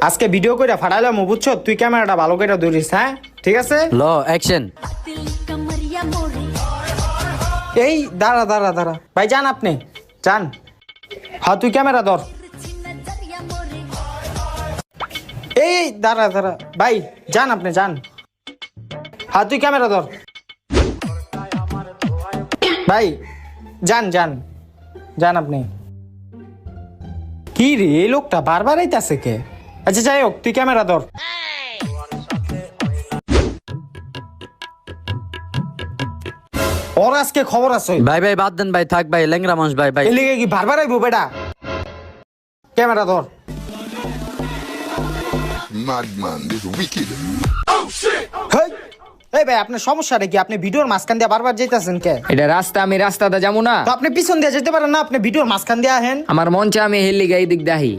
আজকে ভিডিও কইরা ফাটাইলাম বুঝছো, তুই ক্যামেরাটা ভালো করে ধরিস, হ্যাঁ ঠিক আছে। ল অ্যাকশন। এই দাঁড়া দাঁড়া দাঁড়া ভাই, যান আপনি যান। হ্যাঁ তুই ক্যামেরা ধর। এই দাঁড়া দাঁড়া ভাই, যান আপনি যান। হ্যাঁ তুই ক্যামেরা ধর ভাই, যান যান যান আপনি। কি রে এই লোকটা বারবার আইতাছে কে? আচ্ছা যাই হোক, তুই ক্যামেরা ধর। ওর আজকে খবর আছে। ভাই ভাই বাদ দেন ভাই, থাক ভাই, ল্যাংরা মানুষ ভাই ভাই। এলিগে কি বারবার আইবো বেটা? ক্যামেরা ধর। Madman, this wicked. হেই, এই ভাই আপনার সমস্যাটা কি? আপনি ভিডিওর মাঝখান দিয়ে বারবার যাইতাছেন কে? এটা রাস্তা, আমি রাস্তাটা যাবো না। তো আপনি পিছন দিয়ে যেতে পারেন না? আপনি ভিডিওর মাঝখান দিয়ে আহেন। আমার মন চায় আমি হেলি গাই দিক দাহি।